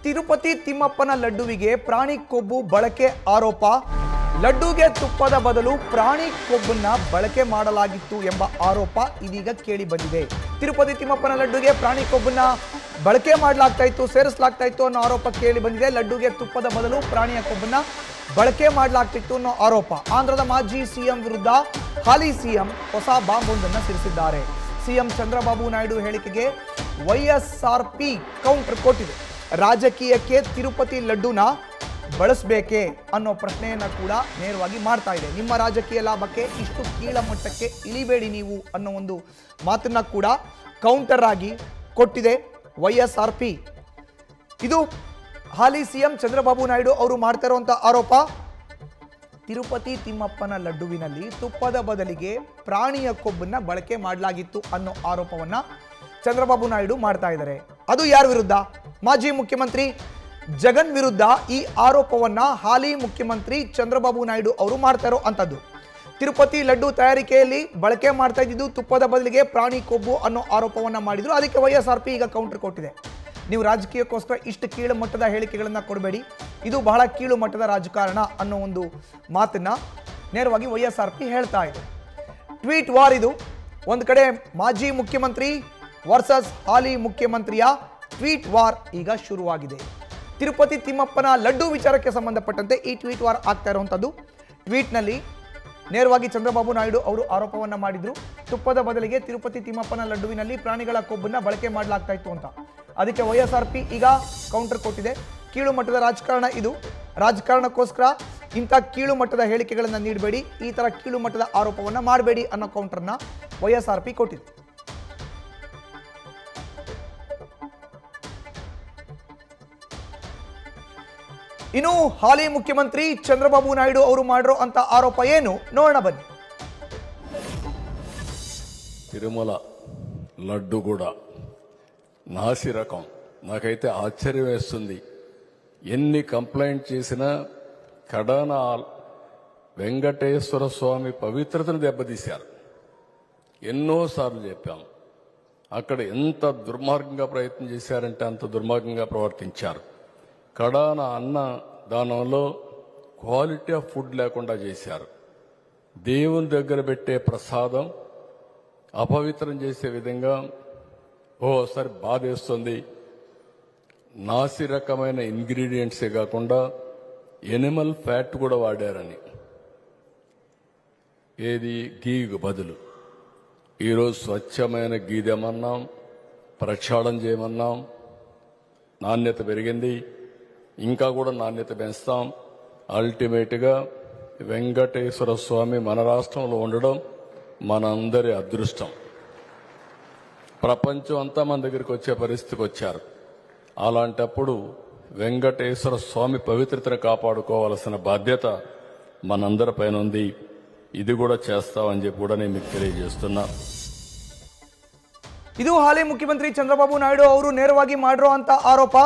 ತಿರುಪತಿ ತಿಮ್ಮಪ್ಪನ ಲಡ್ಡುವಿಗೆ ಪ್ರಾಣಿ ಕೊಬ್ಬು ಬಳಕೆ ಆರೋಪ. ಲಡ್ಡುಗೆ ತುಪ್ಪದ ಬದಲು ಪ್ರಾಣಿ ಕೊಬ್ಬನ್ನ ಬಳಕೆ ಮಾಡಲಾಗಿತ್ತು ಎಂಬ ಆರೋಪ ಇದೀಗ ಕೇಳಿ ಬಂದಿದೆ. ತಿರುಪತಿ ತಿಮ್ಮಪ್ಪನ ಲಡ್ಡುಗೆ ಪ್ರಾಣಿ ಕೊಬ್ಬನ್ನ ಬಳಕೆ ಮಾಡಲಾಗ್ತಾ ಇತ್ತು, ಸೇರಿಸಲಾಗ್ತಾ ಇತ್ತು ಅನ್ನೋ ಆರೋಪ ಕೇಳಿ ಬಂದಿದೆ. ಲಡ್ಡುಗೆ ತುಪ್ಪದ ಬದಲು ಪ್ರಾಣಿಯ ಕೊಬ್ಬನ್ನ ಬಳಕೆ ಮಾಡಲಾಗ್ತಿತ್ತು ಅನ್ನೋ ಆರೋಪ. ಆಂಧ್ರದ ಮಾಜಿ ಸಿಎಂ ವಿರುದ್ಧ ಹಾಲಿ ಸಿಎಂ ಹೊಸ ಬಾಂಬ್ ಒಂದನ್ನು ಸಿಡಿಸಿದ್ದಾರೆ. ಸಿಎಂ ಚಂದ್ರಬಾಬು ನಾಯ್ಡು ಹೇಳಿಕೆಗೆ ವೈಎಸ್ಆರ್ಪಿ ಕೌಂಟರ್ ಕೊಟ್ಟಿದೆ. ರಾಜಕೀಯಕ್ಕೆ ತಿರುಪತಿ ಲಡ್ಡುನ ಬಳಸಬೇಕೆ ಅನ್ನೋ ಪ್ರಶ್ನೆಯನ್ನ ಕೂಡ ನೇರವಾಗಿ ಮಾಡ್ತಾ ಇದೆ. ನಿಮ್ಮ ರಾಜಕೀಯ ಲಾಭಕ್ಕೆ ಇಷ್ಟು ಕೀಳ ಮಟ್ಟಕ್ಕೆ ಇಳಿಬೇಡಿ ನೀವು ಅನ್ನೋ ಒಂದು ಮಾತನ್ನ ಕೂಡ ಕೌಂಟರ್ ಆಗಿ ಕೊಟ್ಟಿದೆ ವೈಎಸ್ಆರ್ಪಿ. ಇದು ಹಾಲಿ ಸಿಎಂ ಚಂದ್ರಬಾಬು ನಾಯ್ಡು ಅವರು ಮಾಡ್ತಾ ಇರುವಂತಹ ಆರೋಪ. ತಿರುಪತಿ ತಿಮ್ಮಪ್ಪನ ಲಡ್ಡುವಿನಲ್ಲಿ ತುಪ್ಪದ ಬದಲಿಗೆ ಪ್ರಾಣಿಯ ಕೊಬ್ಬನ್ನ ಬಳಕೆ ಮಾಡಲಾಗಿತ್ತು ಅನ್ನೋ ಆರೋಪವನ್ನ ಚಂದ್ರಬಾಬು ನಾಯ್ಡು ಮಾಡ್ತಾ ಇದ್ದಾರೆ. ಅದು ಯಾರ ವಿರುದ್ಧ? ಮಾಜಿ ಮುಖ್ಯಮಂತ್ರಿ ಜಗನ್ ವಿರುದ್ಧ ಈ ಆರೋಪವನ್ನ ಹಾಲಿ ಮುಖ್ಯಮಂತ್ರಿ ಚಂದ್ರಬಾಬು ನಾಯ್ಡು ಅವರು ಮಾಡ್ತಾ ಇರೋ ಅಂಥದ್ದು. ತಿರುಪತಿ ಲಡ್ಡು ತಯಾರಿಕೆಯಲ್ಲಿ ಬಳಕೆ ಮಾಡ್ತಾ ಇದ್ದಿದ್ದು ತುಪ್ಪದ ಬದಲಿಗೆ ಪ್ರಾಣಿ ಕೊಬ್ಬು ಅನ್ನೋ ಆರೋಪವನ್ನ ಮಾಡಿದ್ರು. ಅದಕ್ಕೆ ವೈಎಸ್ಆರ್ಪಿ ಈಗ ಕೌಂಟರ್ ಕೊಟ್ಟಿದೆ. ನೀವು ರಾಜಕೀಯಕ್ಕೋಸ್ಕರ ಇಷ್ಟು ಕೀಳು ಮಟ್ಟದ ಹೇಳಿಕೆಗಳನ್ನ ಕೊಡಬೇಡಿ, ಇದು ಬಹಳ ಕೀಳು ಮಟ್ಟದ ರಾಜಕಾರಣ ಅನ್ನೋ ಒಂದು ಮಾತನ್ನ ನೇರವಾಗಿ ವೈಎಸ್ಆರ್ಪಿ ಹೇಳ್ತಾ ಇದೆ. ಟ್ವೀಟ್ ವಾರ್ ಇದು. ಒಂದು ಕಡೆ ಮಾಜಿ ಮುಖ್ಯಮಂತ್ರಿ ವರ್ಸಸ್ ಹಾಲಿ ಮುಖ್ಯಮಂತ್ರಿಯ ಟ್ವೀಟ್ ವಾರ್ ಈಗ ಶುರುವಾಗಿದೆ. ತಿರುಪತಿ ತಿಮ್ಮಪ್ಪನ ಲಡ್ಡು ವಿಚಾರಕ್ಕೆ ಸಂಬಂಧಪಟ್ಟಂತೆ ಈ ಟ್ವೀಟ್ ವಾರ್ ಆಗ್ತಾ ಇರುವಂಥದ್ದು. ಟ್ವೀಟ್ನಲ್ಲಿ ನೇರವಾಗಿ ಚಂದ್ರಬಾಬು ನಾಯ್ಡು ಅವರು ಆರೋಪವನ್ನ ಮಾಡಿದ್ರು, ತುಪ್ಪದ ಬದಲಿಗೆ ತಿರುಪತಿ ತಿಮ್ಮಪ್ಪನ ಲಡ್ಡುವಿನಲ್ಲಿ ಪ್ರಾಣಿಗಳ ಕೊಬ್ಬನ್ನ ಬಳಕೆ ಮಾಡಲಾಗ್ತಾ ಇತ್ತು ಅಂತ. ಅದಕ್ಕೆ ವೈಎಸ್ಆರ್ಪಿ ಈಗ ಕೌಂಟರ್ ಕೊಟ್ಟಿದೆ. ಕೀಳು ಮಟ್ಟದ ರಾಜಕಾರಣ ಇದು. ರಾಜಕಾರಣಕ್ಕೋಸ್ಕರ ಇಂಥ ಕೀಳು ಮಟ್ಟದ ಹೇಳಿಕೆಗಳನ್ನು ನೀಡಬೇಡಿ, ಈ ಥರ ಕೀಳು ಮಟ್ಟದ ಆರೋಪವನ್ನ ಮಾಡಬೇಡಿ ಅನ್ನೋ ಕೌಂಟರ್ನ ವೈಎಸ್ಆರ್ಪಿ ಕೊಟ್ಟಿದೆ. ಇನ್ನು ಹಾಲಿ ಮುಖ್ಯಮಂತ್ರಿ ಚಂದ್ರಬಾಬು ನಾಯ್ಡು ಅವರು ಮಾಡಿರೋ ಅಂತ ಆರೋಪ ಏನು ನೋಡೋಣ ಬನ್ನಿ. తిరుమల లడ్డు కూడా నాసి రకం. నాకైతే ఆశ్చర్యం వేస్తుంది. ఎన్ని కంప్లైంట్ చేసినా కడాన వెంకటేశ్వర స్వామి పవిత్రతను దెబ్బతీశారు. ఎన్నోసార్లు చెప్పాం. అక్కడ ఎంత దుర్మార్గంగా ప్రయత్నం చేశారంటే అంత దుర్మార్గంగా ప్రవర్తించారు. కడాన అన్న దానంలో క్వాలిటీ ఆఫ్ ఫుడ్ లేకుండా చేశారు. దేవుని దగ్గర పెట్టే ప్రసాదం అపవిత్రం చేసే విధంగా ఓసారి బాధేస్తుంది. నాసి రకమైన ఇంగ్రీడియంట్సే కాకుండా ఎనిమల్ ఫ్యాట్ కూడా వాడారని, ఏది గీకు బదులు. ఈరోజు స్వచ్ఛమైన గీ తెమన్నాం, ప్రక్షాళన చేయమన్నాం. నాణ్యత పెరిగింది, ఇంకా కూడా నాణ్యత పెంచుతాం. అల్టిమేట్గా వెంకటేశ్వర స్వామి మన రాష్ట్రంలో ఉండడం మనందరి అదృష్టం. ప్రపంచం అంతా మన దగ్గరికి వచ్చే పరిస్థితికి వచ్చారు. అలాంటప్పుడు వెంకటేశ్వర స్వామి పవిత్రతను కాపాడుకోవాల్సిన బాధ్యత మనందరిపైన ఉంది. ఇది కూడా చేస్తామని చెప్పి కూడా నేను మీకు తెలియజేస్తున్నా. ಇದು ಹಾಲಿ ಮುಖ್ಯಮಂತ್ರಿ ಚಂದ್ರಬಾಬು ನಾಯ್ಡು ಅವರು ನೇರವಾಗಿ ಮಾಡಿರೋ ಅಂತ ಆರೋಪ.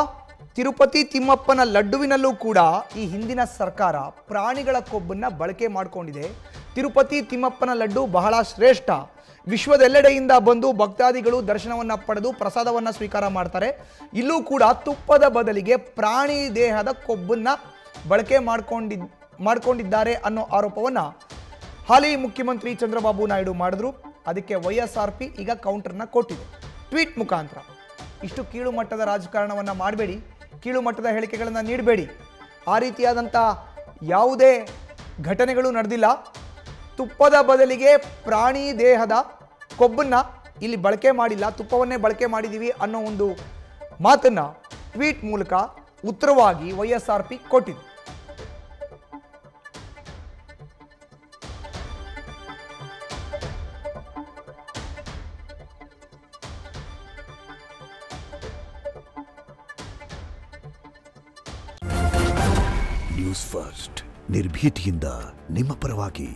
ತಿರುಪತಿ ತಿಮ್ಮಪ್ಪನ ಲಡ್ಡುವಿನಲ್ಲೂ ಕೂಡ ಈ ಹಿಂದಿನ ಸರ್ಕಾರ ಪ್ರಾಣಿಗಳ ಕೊಬ್ಬನ್ನ ಬಳಕೆ ಮಾಡಿಕೊಂಡಿದೆ. ತಿರುಪತಿ ತಿಮ್ಮಪ್ಪನ ಲಡ್ಡು ಬಹಳ ಶ್ರೇಷ್ಠ. ವಿಶ್ವದೆಲ್ಲೆಡೆಯಿಂದ ಬಂದು ಭಕ್ತಾದಿಗಳು ದರ್ಶನವನ್ನ ಪಡೆದು ಪ್ರಸಾದವನ್ನ ಸ್ವೀಕಾರ ಮಾಡ್ತಾರೆ. ಇಲ್ಲೂ ಕೂಡ ತುಪ್ಪದ ಬದಲಿಗೆ ಪ್ರಾಣಿ ದೇಹದ ಕೊಬ್ಬನ್ನ ಬಳಕೆ ಮಾಡ್ಕೊಂಡಿದ್ದಾರೆ ಅನ್ನೋ ಆರೋಪವನ್ನ ಹಾಲಿ ಮುಖ್ಯಮಂತ್ರಿ ಚಂದ್ರಬಾಬು ನಾಯ್ಡು ಮಾಡಿದ್ರು. ಅದಕ್ಕೆ ವೈಎಸ್ಆರ್ಪಿ ಈಗ ಕೌಂಟರ್ನ ಕೊಟ್ಟಿದೆ ಟ್ವೀಟ್ ಮುಖಾಂತರ. ಇಷ್ಟು ಕೀಳು ಮಟ್ಟದ ರಾಜಕಾರಣವನ್ನು ಮಾಡಬೇಡಿ, ಕೀಳು ಮಟ್ಟದ ಹೇಳಿಕೆಗಳನ್ನು ನೀಡಬೇಡಿ. ಆ ರೀತಿಯಾದಂಥ ಯಾವುದೇ ಘಟನೆಗಳು ನಡೆದಿಲ್ಲ. ತುಪ್ಪದ ಬದಲಿಗೆ ಪ್ರಾಣಿ ದೇಹದ ಕೊಬ್ಬನ್ನು ಇಲ್ಲಿ ಬಳಕೆ ಮಾಡಿಲ್ಲ, ತುಪ್ಪವನ್ನೇ ಬಳಕೆ ಮಾಡಿದ್ದೀವಿ ಅನ್ನೋ ಒಂದು ಮಾತನ್ನು ಟ್ವೀಟ್ ಮೂಲಕ ಉತ್ತರವಾಗಿ ವೈಎಸ್ಆರ್ಪಿ ಕೊಟ್ಟಿದೆ. ನ್ಯೂಸ್ ಫಸ್ಟ್ ನಿರ್ಭೀತಿಯಿಂದ ನಿಮ್ಮ ಪರವಾಗಿ.